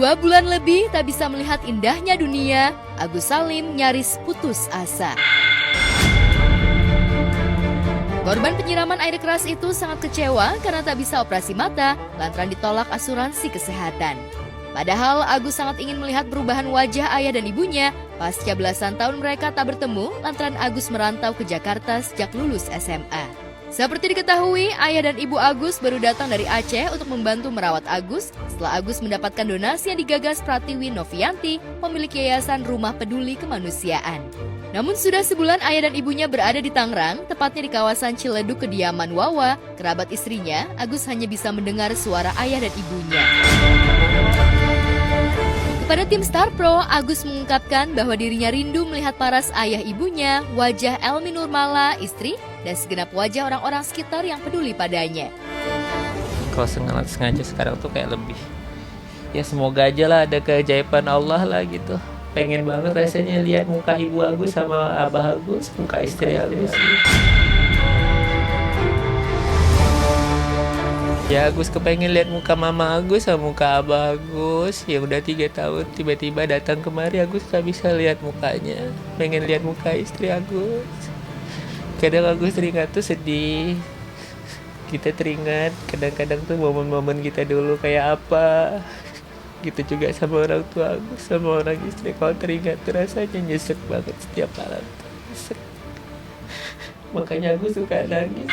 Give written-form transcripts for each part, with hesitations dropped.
2 bulan lebih tak bisa melihat indahnya dunia, Agus Salim nyaris putus asa. Korban penyiraman air keras itu sangat kecewa karena tak bisa operasi mata lantaran ditolak asuransi kesehatan. Padahal Agus sangat ingin melihat perubahan wajah ayah dan ibunya pasca belasan tahun mereka tak bertemu lantaran Agus merantau ke Jakarta sejak lulus SMA. Seperti diketahui, ayah dan ibu Agus baru datang dari Aceh untuk membantu merawat Agus setelah Agus mendapatkan donasi yang digagas Pratiwi Novianti, pemilik Yayasan Rumah Peduli Kemanusiaan. Namun sudah sebulan ayah dan ibunya berada di Tangerang, tepatnya di kawasan Ciledug kediaman Wawa, kerabat istrinya, Agus hanya bisa mendengar suara ayah dan ibunya. Kepada tim Star Pro, Agus mengungkapkan bahwa dirinya rindu melihat paras ayah ibunya, wajah Elmi Nurmala, istri, dan segenap wajah orang-orang sekitar yang peduli padanya. Kalau sengaja sekarang tuh kayak lebih, ya semoga aja lah ada keajaiban Allah lah gitu. Pengen banget rasanya lihat muka ibu Agus sama abah Agus, muka istri Agus. Ya Agus kepengen lihat muka mama Agus sama muka abah Agus. Ya udah 3 tahun tiba-tiba datang kemari Agus gak bisa lihat mukanya. Pengen lihat muka istri Agus. Kadang Agus teringat tuh sedih. Kita teringat kadang-kadang tuh momen-momen kita dulu kayak apa. Gitu juga sama orang tua Agus, sama orang istri. Kalau teringat tuh rasanya nyesek banget setiap malam. Nyesek. Makanya Agus suka nangis.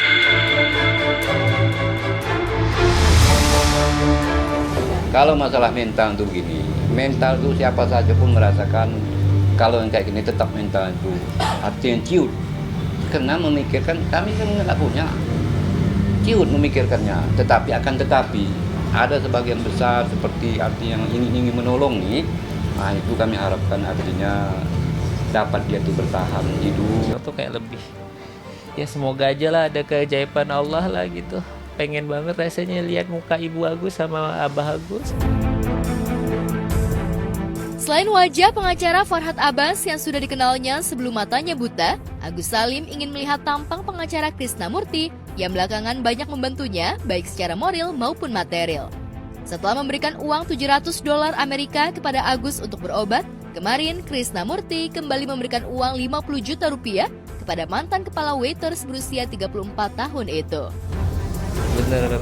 Kalau masalah mental tuh gini, mental tuh siapa saja pun merasakan kalau yang kayak gini tetap mental itu artinya ciut. Karena memikirkan, kami kan nggak punya ciut memikirkannya, tetapi ada sebagian besar seperti arti yang ingin menolong nih. Nah itu kami harapkan artinya dapat dia tuh bertahan hidup. Itu kayak lebih, ya semoga aja lah ada keajaiban Allah lah gitu. Pengen banget rasanya lihat muka ibu Agus sama abah Agus. Selain wajah pengacara Farhad Abbas yang sudah dikenalnya sebelum matanya buta, Agus Salim ingin melihat tampang pengacara Krisnamurti yang belakangan banyak membantunya baik secara moral maupun material. Setelah memberikan uang $700 Amerika kepada Agus untuk berobat, kemarin Krisnamurti kembali memberikan uang 50 juta rupiah kepada mantan kepala waiters berusia 34 tahun itu. Bener,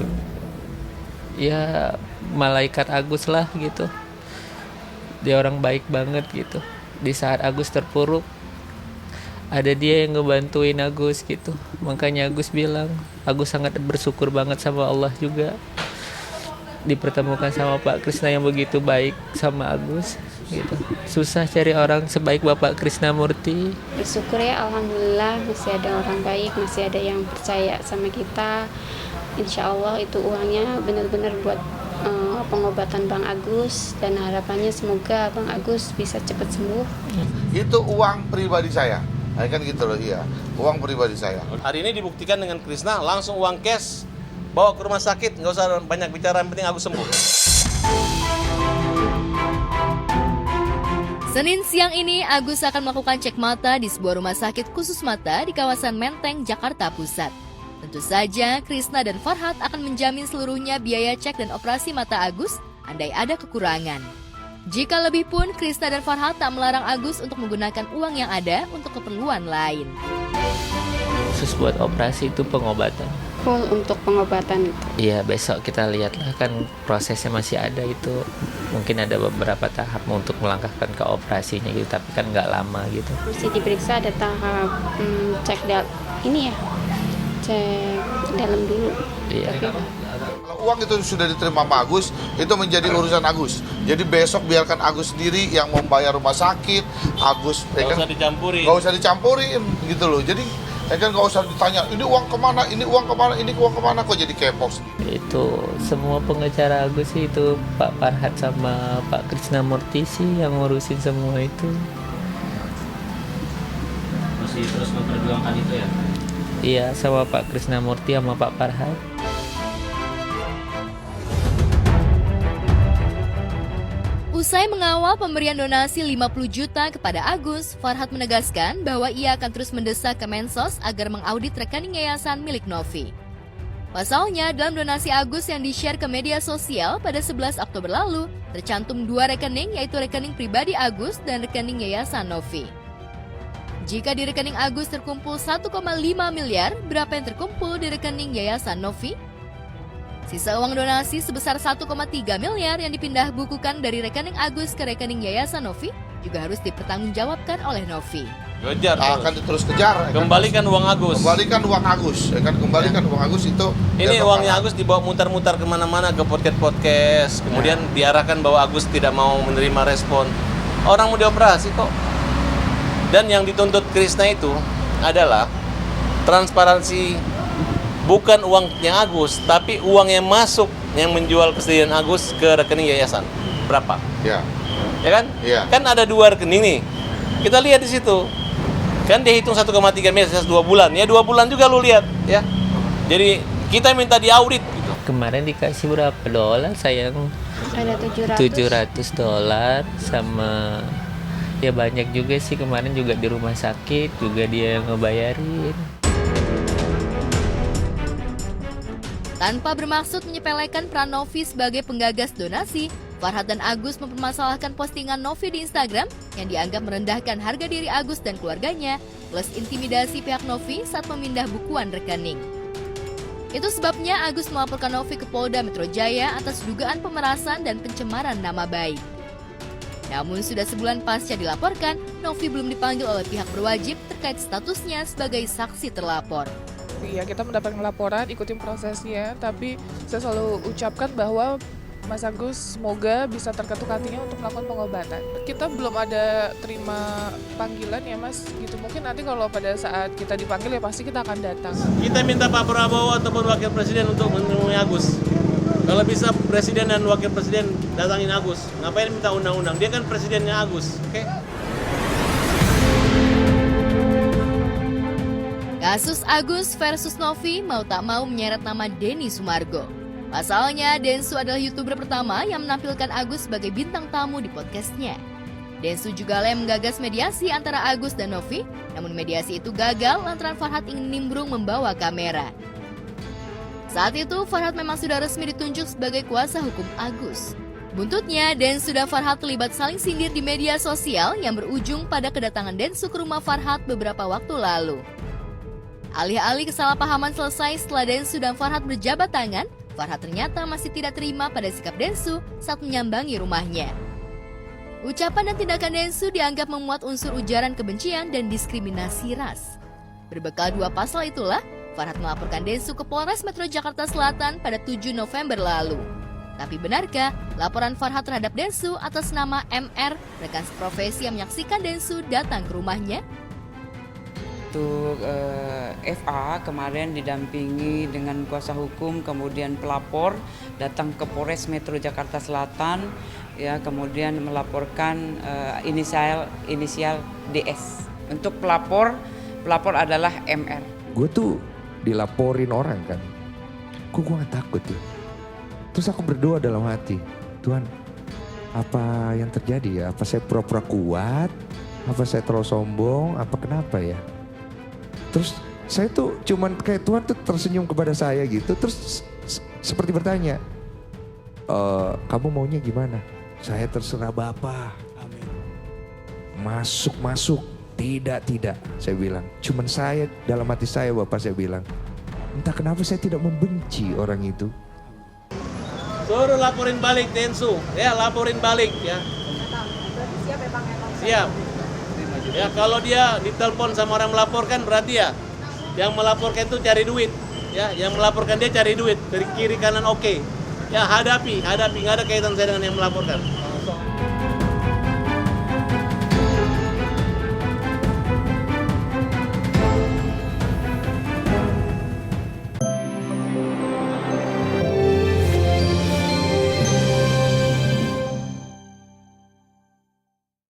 ya malaikat Agus lah gitu. Dia orang baik banget gitu. Di saat Agus terpuruk, ada dia yang ngebantuin Agus gitu. Makanya Agus bilang, Agus sangat bersyukur banget sama Allah juga dipertemukan sama Pak Krisna yang begitu baik sama Agus gitu. Susah cari orang sebaik Bapak Krisnamurti. Bersyukur ya, alhamdulillah masih ada orang baik, masih ada yang percaya sama kita. Insya Allah itu uangnya benar-benar buat pengobatan Bang Agus dan harapannya semoga Bang Agus bisa cepat sembuh. Itu uang pribadi saya, kan gitu loh, iya, uang pribadi saya. Hari ini dibuktikan dengan Krisna, langsung uang cash, bawa ke rumah sakit, nggak usah banyak bicara, yang penting Agus sembuh. Senin siang ini, Agus akan melakukan cek mata di sebuah rumah sakit khusus mata di kawasan Menteng, Jakarta Pusat. Tentu saja, Krisna dan Farhad akan menjamin seluruhnya biaya cek dan operasi mata Agus andai ada kekurangan. Jika lebih pun, Krisna dan Farhad tak melarang Agus untuk menggunakan uang yang ada untuk keperluan lain. Khusus buat operasi itu pengobatan. Full untuk pengobatan itu. Iya, besok kita lihat lah, kan prosesnya masih ada itu. Mungkin ada beberapa tahap untuk melangkahkan ke operasinya gitu, tapi kan nggak lama gitu. Mesti diperiksa ada tahap cek ini ya, cek dalam dulu. Iya. Kalau uang itu sudah diterima Pak Agus, itu menjadi urusan Agus. Jadi besok biarkan Agus sendiri yang membayar rumah sakit. Agus Nggak usah dicampurin. Nggak usah dicampurin gitu loh. Jadi kan nggak usah ditanya, ini uang kemana, ini uang kemana, ini uang kemana, kok jadi kepo. Itu semua pengacara Agus sih, itu Pak Farhad sama Pak Krisnamurti sih yang ngurusin semua itu. Masih terus memperjuangkan itu ya? Iya, sama Pak Krisnamurti sama Pak Farhad. Usai mengawal pemberian donasi 50 juta kepada Agus, Farhad menegaskan bahwa ia akan terus mendesak Kemensos agar mengaudit rekening yayasan milik Novi. Pasalnya, dalam donasi Agus yang di-share ke media sosial pada 11 Oktober lalu, tercantum 2 rekening, yaitu rekening pribadi Agus dan rekening Yayasan Novi. Jika di rekening Agus terkumpul 1,5 miliar, berapa yang terkumpul di rekening Yayasan Novi? Sisa uang donasi sebesar 1,3 miliar yang dipindah bukukan dari rekening Agus ke rekening Yayasan Novi juga harus dipertanggungjawabkan oleh Novi. Kejar Akan terus kejar. Kembalikan uang Agus. Kembalikan uang Agus. Kembalikan uang Agus itu. Ini uangnya Agus dibawa mutar-mutar kemana-mana ke podcast-podcast. Kemudian diarahkan bahwa Agus tidak mau menerima respon. Orang mau dioperasi kok. Dan yang dituntut Krishna itu adalah transparansi, bukan uangnya Agus, tapi uang yang masuk yang menjual kesediaan Agus ke rekening yayasan. Berapa? Ya. Ya kan? Iya. Kan ada 2 rekening nih. Kita lihat di situ. Kan dia hitung 1,3 miliar 2 bulan. Ya 2 bulan juga lu lihat ya. Jadi kita minta diaudit gitu. Kemarin dikasih berapa dolar sayang? Ada 700 dolar sama ya banyak juga sih, kemarin juga di rumah sakit juga dia yang ngebayarin. Tanpa bermaksud menyepelekan peran Novi sebagai penggagas donasi, Farhat dan Agus mempermasalahkan postingan Novi di Instagram yang dianggap merendahkan harga diri Agus dan keluarganya, plus intimidasi pihak Novi saat memindah bukuan rekening. Itu sebabnya Agus melaporkan Novi ke Polda Metro Jaya atas dugaan pemerasan dan pencemaran nama baik. Namun sudah sebulan pasca dilaporkan, Novi belum dipanggil oleh pihak berwajib terkait statusnya sebagai saksi terlapor. Iya, kita mendapatkan laporan, ikutin prosesnya, tapi saya selalu ucapkan bahwa Mas Agus semoga bisa terketuk hatinya untuk melakukan pengobatan. Kita belum ada terima panggilan ya Mas, gitu. Mungkin nanti kalau pada saat kita dipanggil ya pasti kita akan datang. Kita minta Pak Prabowo ataupun Wakil Presiden untuk menemui Agus. Kalau bisa Presiden dan Wakil Presiden datangin Agus. Ngapain minta undang-undang? Dia kan presidennya Agus, oke? Kasus Agus versus Novi mau tak mau menyeret nama Denny Sumargo. Pasalnya, Densu adalah YouTuber pertama yang menampilkan Agus sebagai bintang tamu di podcastnya. Densu juga yang menggagas mediasi antara Agus dan Novi, namun mediasi itu gagal lantaran Farhat ingin nimbrung membawa kamera. Saat itu, Farhat memang sudah resmi ditunjuk sebagai kuasa hukum Agus. Buntutnya, Densu dan Farhat terlibat saling sindir di media sosial yang berujung pada kedatangan Densu ke rumah Farhat beberapa waktu lalu. Alih-alih kesalahpahaman selesai setelah Densu dan Farhat berjabat tangan, Farhat ternyata masih tidak terima pada sikap Densu saat menyambangi rumahnya. Ucapan dan tindakan Densu dianggap memuat unsur ujaran kebencian dan diskriminasi ras. Berbekal 2 pasal itulah, Farhat melaporkan Densu ke Polres Metro Jakarta Selatan pada 7 November lalu. Tapi benarkah laporan Farhat terhadap Densu atas nama MR, rekan seprofesi yang menyaksikan Densu datang ke rumahnya? Untuk FA kemarin didampingi dengan kuasa hukum, kemudian pelapor datang ke Polres Metro Jakarta Selatan, ya, kemudian melaporkan inisial DS. Untuk pelapor adalah MR. Gue tuh dilaporin orang kan, gue gak takut tuh. Terus aku berdoa dalam hati, Tuhan, apa yang terjadi ya? Apa saya pura-pura kuat? Apa saya terlalu sombong? Apa kenapa ya? Terus saya tuh cuman kayak Tuhan tuh tersenyum kepada saya gitu. Terus seperti bertanya, kamu maunya gimana? Saya terserah Bapa. Amin. Masuk. Tidak. Saya bilang. Cuman saya dalam hati saya Bapak saya bilang. Entah kenapa saya tidak membenci orang itu. Suruh laporin balik Densu. Ya laporin balik ya. Siap ya Bang? Siap. Ya kalau dia ditelepon sama orang melaporkan berarti ya yang melaporkan itu cari duit. Ya, yang melaporkan dia cari duit dari kiri kanan oke. Ya hadapi, nggak ada kaitan saya dengan yang melaporkan.